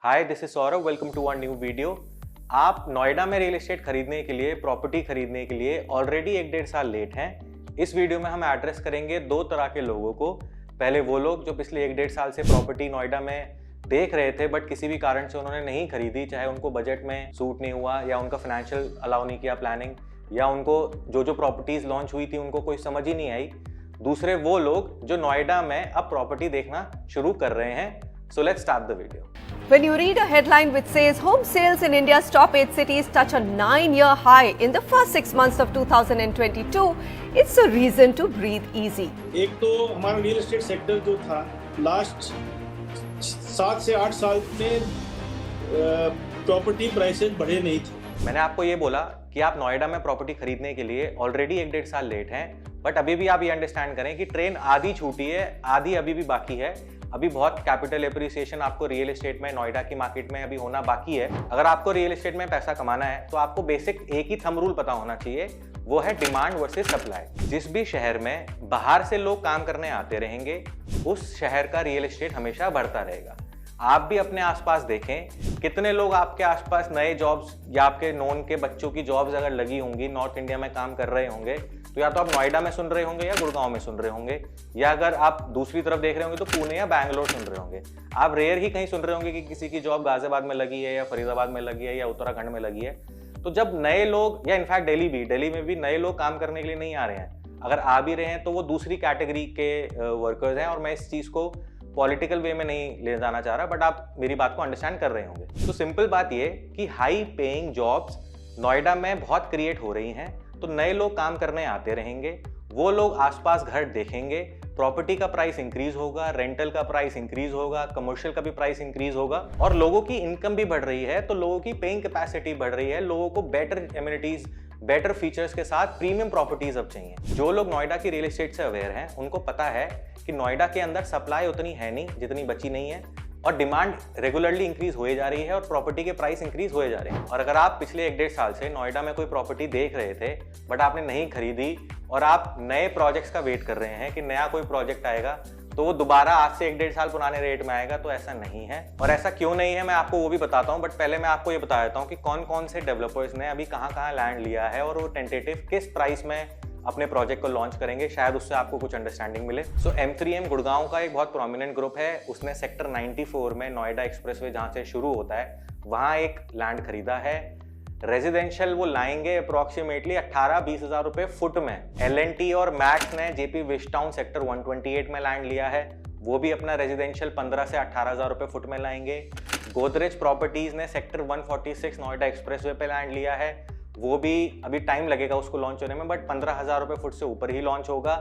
Hi, this is Saurabh. Welcome to our new video. आप नोएडा में real estate खरीदने के लिए, प्रॉपर्टी खरीदने के लिए ऑलरेडी 1-1.5 साल लेट हैं। इस वीडियो में हम एड्रेस करेंगे दो तरह के लोगों को। पहले वो लोग जो पिछले 1-1.5 साल से प्रॉपर्टी नोएडा में देख रहे थे बट किसी भी कारण से उन्होंने नहीं खरीदी, चाहे उनको बजट में सूट नहीं हुआ या उनका फाइनेंशियल अलाउ नहीं किया प्लानिंग, या उनको जो प्रॉपर्टीज लॉन्च हुई थी उनको कोई समझ ही नहीं आई। दूसरे वो लोग जो नोएडा में अब प्रॉपर्टी देखना शुरू कर रहे हैं। So let's start the video. When you read a headline which says home sales in India's top 8 cities touch a 9-year high in the first 6 months of 2022, it's a reason to breathe easy. एक तो हमारा real estate sector जो था last 7 से 8 साल में property prices बढ़े नहीं थे। मैंने आपको ये बोला कि आप नोएडा में प्रॉपर्टी खरीदने के लिए ऑलरेडी 1-1.5 साल लेट हैं, बट अभी भी आप ये अंडरस्टैंड करें कि ट्रेन आधी छूटी है, आधी अभी भी बाकी है। अभी बहुत कैपिटल एप्रिसिएशन आपको रियल एस्टेट में, नोएडा की मार्केट में अभी होना बाकी है। अगर आपको रियल एस्टेट में पैसा कमाना है तो आपको बेसिक एक ही थंब रूल पता होना चाहिए, वो है डिमांड वर्सेस सप्लाई। जिस भी शहर में बाहर से लोग काम करने आते रहेंगे उस शहर का रियल एस्टेट हमेशा बढ़ता रहेगा। आप भी अपने आसपास देखें, कितने लोग आपके आसपास नए जॉब्स या आपके नोन के बच्चों की जॉब्स अगर लगी होंगी, नॉर्थ इंडिया में काम कर रहे होंगे, तो या तो आप नोएडा में सुन रहे होंगे या गुड़गांव में सुन रहे होंगे, या अगर आप दूसरी तरफ देख रहे होंगे तो पुणे या बैंगलोर सुन रहे होंगे। आप रेयर ही कहीं सुन रहे होंगे कि किसी की जॉब गाजियाबाद में लगी है या फरीदाबाद में लगी है या उत्तराखंड में लगी है। तो जब नए लोग, या इनफैक्ट दिल्ली में भी नए लोग काम करने के लिए नहीं आ रहे हैं, अगर आ भी रहे हैं तो वो दूसरी कैटेगरी के वर्कर्स हैं। और मैं इस चीज़ को पॉलिटिकल वे में नहीं ले जाना चाह रहा, बट आप मेरी बात को अंडरस्टैंड कर रहे होंगे। तो सिंपल बात ये कि हाई पेइंग जॉब्स नोएडा में बहुत क्रिएट हो रही हैं, तो नए लोग काम करने आते रहेंगे, वो लोग आसपास घर देखेंगे, प्रॉपर्टी का प्राइस इंक्रीज होगा, रेंटल का प्राइस इंक्रीज होगा, कमर्शियल का भी प्राइस इंक्रीज होगा, और लोगों की इनकम भी बढ़ रही है, तो लोगों की पेइंग कैपेसिटी बढ़ रही है। लोगों को बेटर एमिनिटीज, बेटर फीचर्स के साथ प्रीमियम प्रॉपर्टीज अब चाहिए। जो लोग नोएडा की रियल एस्टेट से अवेयर हैं उनको पता है कि नोएडा के अंदर सप्लाई उतनी है नहीं जितनी बची नहीं है, और डिमांड रेगुलरली इंक्रीज होए जा रही है और प्रॉपर्टी के प्राइस इंक्रीज होए जा रहे हैं। और अगर आप पिछले 1-1.5 साल से नोएडा में कोई प्रॉपर्टी देख रहे थे बट आपने नहीं खरीदी और आप नए प्रोजेक्ट्स का वेट कर रहे हैं कि नया कोई प्रोजेक्ट आएगा तो वो दोबारा आज से 1-1.5 साल पुराने रेट में आएगा, तो ऐसा नहीं है। और ऐसा क्यों नहीं है मैं आपको वो भी बताता हूँ, बट पहले मैं आपको ये बता देता हूँ कि कौन कौन से डेवलपर्स ने अभी कहाँ लैंड लिया है और वो टेंटेटिव किस प्राइस में अपने प्रोजेक्ट को लॉन्च करेंगे। शायद उससे आपको कुछ अंडरस्टैंडिंग मिले। सो M3M गुड़गांव का एक बहुत प्रोमिनेंट ग्रुप है, उसने सेक्टर 94 में नोएडा एक्सप्रेसवे जहाँ से शुरू होता है वहाँ एक लैंड खरीदा है। रेजिडेंशियल वो लाएंगे अप्रोक्सीमेटली 18-20 हज़ार रुपए फुट में। L&T और मैक्स ने JP विस्टाउन सेक्टर 128 में लैंड लिया है, वो भी अपना रेजिडेंशियल 15 से 18 हज़ार रुपए फुट में लाएंगे। गोदरेज प्रॉपर्टीज ने सेक्टर 146 नोएडा एक्सप्रेसवे पे लैंड लिया है, वो भी अभी टाइम लगेगा उसको लॉन्च होने में, बट 15 हज़ार रुपए फुट से ऊपर ही लॉन्च होगा।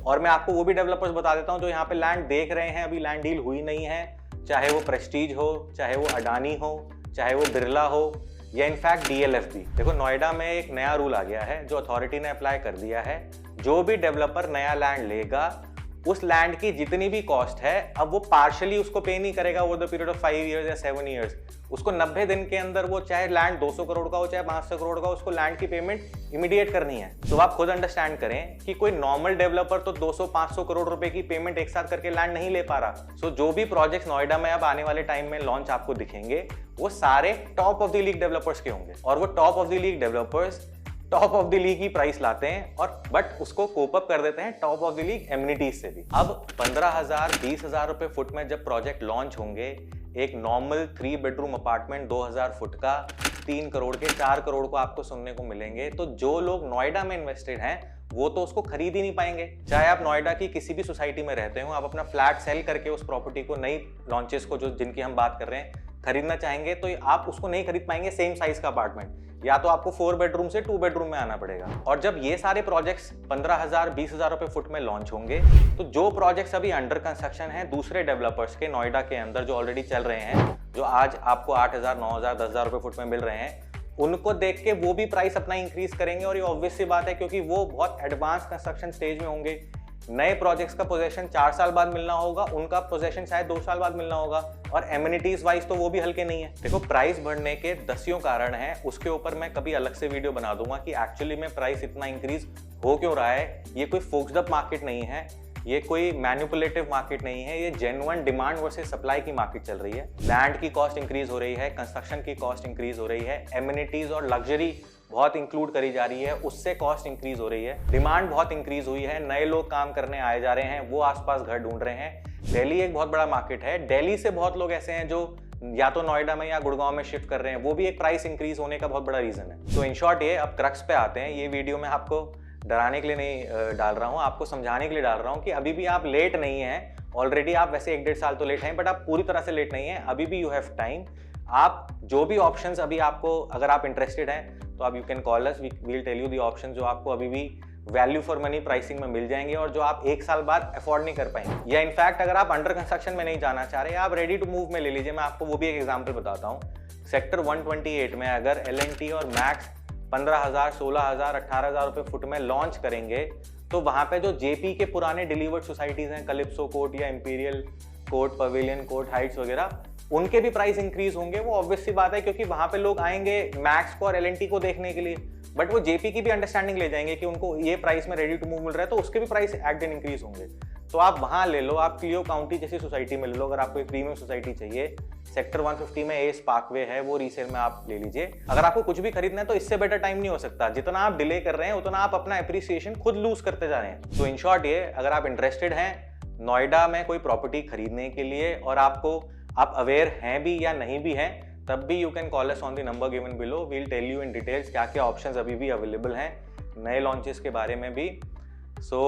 और मैं आपको वो भी डेवलपर्स बता देता हूँ जो यहाँ पे लैंड देख रहे हैं, अभी लैंड डील हुई नहीं है, चाहे वो प्रेस्टीज हो, चाहे वो अडानी हो, चाहे वो बिरला हो, या इनफैक्ट DLF भी। देखो नोएडा में एक नया रूल आ गया है जो अथॉरिटी ने अप्लाई कर दिया है, जो भी डेवलपर नया लैंड लेगा उस लैंड की जितनी भी कॉस्ट है अब वो पार्शली उसको पे नहीं करेगा over the period of 5 years या 7 ईयर्स। उसको 90 दिन के अंदर, वो चाहे लैंड 200 करोड़ का हो चाहे 500 करोड़ का, उसको लैंड की पेमेंट इमीडिएट करनी है। तो आप खुद अंडरस्टैंड करें कि कोई नॉर्मल डेवलपर तो 200-500 करोड़ रुपए की पेमेंट एक साथ करके लैंड नहीं ले पा रहा। सो जो भी प्रोजेक्ट्स नोएडा में अब आने वाले टाइम में लॉन्च आपको दिखेंगे वो सारे top of the league developers के होंगे, और वो top of the league developers top of the league की प्राइस लाते हैं, और बट उसको कोप अप कर देते हैं top of the league amenities से भी। अब 15,000-20 हज़ार रुपए फुट में जब प्रोजेक्ट लॉन्च होंगे, एक नॉर्मल 3 बेडरूम अपार्टमेंट 2000 फुट का 3 करोड़ के 4 करोड़ को आपको सुनने को मिलेंगे, तो जो लोग नोएडा में इन्वेस्टेड हैं वो तो उसको खरीद ही नहीं पाएंगे। चाहे आप नोएडा की किसी भी सोसाइटी में रहते हो, आप अपना फ्लैट सेल करके उस प्रॉपर्टी को, नई लॉन्चेस को जो जिनकी हम बात कर रहे हैं, खरीदना चाहेंगे तो आप उसको नहीं खरीद पाएंगे सेम साइज का अपार्टमेंट, या तो आपको 4 बेडरूम से 2 बेडरूम में आना पड़ेगा। और जब ये सारे प्रोजेक्ट्स 15,000-20 हज़ार रुपए फुट में लॉन्च होंगे, तो जो प्रोजेक्ट्स अभी अंडर कंस्ट्रक्शन है दूसरे डेवलपर्स के नोएडा के अंदर जो ऑलरेडी चल रहे हैं, जो आज आपको 8,000, 9,000, 10,000 रुपए फुट में मिल रहे हैं, उनको देख के वो भी प्राइस अपना इंक्रीज करेंगे। और ये ऑब्वियस सी बात है क्योंकि वो बहुत एडवांस कंस्ट्रक्शन स्टेज में होंगे। नए प्रोजेक्ट्स का पोजेशन 4 साल बाद मिलना होगा, उनका पोजेशन शायद 2 साल बाद मिलना होगा, और एमिनिटीज वाइज तो वो भी हल्के नहीं है। देखो प्राइस बढ़ने के 10 कारण हैं, उसके ऊपर मैं कभी अलग से वीडियो बना दूंगा कि एक्चुअली में प्राइस इतना इंक्रीज हो क्यों रहा है। ये कोई फोक्स्ड अप मार्केट नहीं है, ये कोई मैनिपुलेटिव मार्केट नहीं है, ये जेन्युइन डिमांड वर्सेस सप्लाई की मार्केट चल रही है। लैंड की कॉस्ट इंक्रीज हो रही है, कंस्ट्रक्शन की कॉस्ट इंक्रीज हो रही है, एमिनिटीज और लग्जरी बहुत इंक्लूड करी जा रही है, उससे कॉस्ट इंक्रीज हो रही है, डिमांड बहुत इंक्रीज हुई है, नए लोग काम करने आए जा रहे हैं, वो आसपास घर ढूंढ रहे हैं। दिल्ली एक बहुत बड़ा मार्केट है, दिल्ली से बहुत लोग ऐसे हैं जो या तो नोएडा में या गुड़गांव में शिफ्ट कर रहे हैं, वो भी एक प्राइस इंक्रीज होने का बहुत बड़ा रीजन है। तो इन शॉर्ट ये अब क्रक्स पे आते हैं। ये वीडियो में आपको डराने के लिए नहीं डाल रहा हूँ, आपको समझाने के लिए डाल रहा हूँ कि अभी भी आप लेट नहीं हैं। ऑलरेडी आप वैसे 1-1.5 साल तो लेट हैं, बट आप पूरी तरह से लेट नहीं हैं, अभी भी यू हैव टाइम। आप जो भी ऑप्शंस अभी आपको, अगर आप इंटरेस्टेड हैं तो आप you can call us, we will tell you the option जो आपको अभी भी वैल्यू फॉर मनी प्राइसिंग में मिल जाएंगे और जो आप 1 साल बाद अफोर्ड नहीं कर पाएंगे। या इनफैक्ट अगर आप अंडर कंस्ट्रक्शन में नहीं जाना चाह रहे, आप रेडी टू मूव में ले लीजिए। मैं आपको वो भी एक एग्जांपल बताता हूँ। सेक्टर 128 में अगर L&T और मैक्स 15,000, 16,000, 18,000 रुपये फुट में लॉन्च करेंगे तो वहाँ पे जो जेपी के पुराने डिलीवर्ड सोसाइटीज़ हैं, कलिप्सो कोर्ट या imperial court, pavilion court, Heights वगैरह, उनके भी प्राइस इंक्रीज होंगे। वो ऑब्वियस सी बात है, क्योंकि वहाँ पे लोग आएंगे मैक्स को और L&T को देखने के लिए, बट वो जेपी की भी अंडरस्टैंडिंग ले जाएंगे कि उनको ये प्राइस में रेडी टू मूव मिल रहा है, तो उसके भी प्राइस एट दिन इंक्रीज होंगे। तो आप वहाँ ले लो, आप क्लियो काउंटी जैसी सोसाइटी में ले लो। अगर आपको एक प्रीमियम सोसाइटी चाहिए, सेक्टर 150 में एस पार्कवे है, वो रीसेल में आप ले लीजिए। अगर आपको कुछ भी खरीदना है तो इससे बेटर टाइम नहीं हो सकता। जितना आप डिले कर रहे हैं उतना आप अपना एप्रिसिएशन खुद लूज करते जा रहे हैं। तो इन शॉर्ट ये, अगर आप इंटरेस्टेड हैं नोएडा में कोई प्रॉपर्टी खरीदने के लिए और आप अवेयर हैं भी या नहीं भी हैं, तब भी you can call us on the number given below. We'll tell you in details क्या क्या ऑप्शंस अभी भी अवेलेबल हैं नए लॉन्चेस के बारे में भी। सो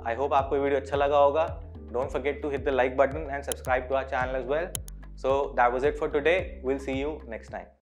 आई होप आपको ये वीडियो अच्छा लगा होगा। Don't forget to hit the like button and subscribe to our channel as well. So that was it for today. We'll see you next time.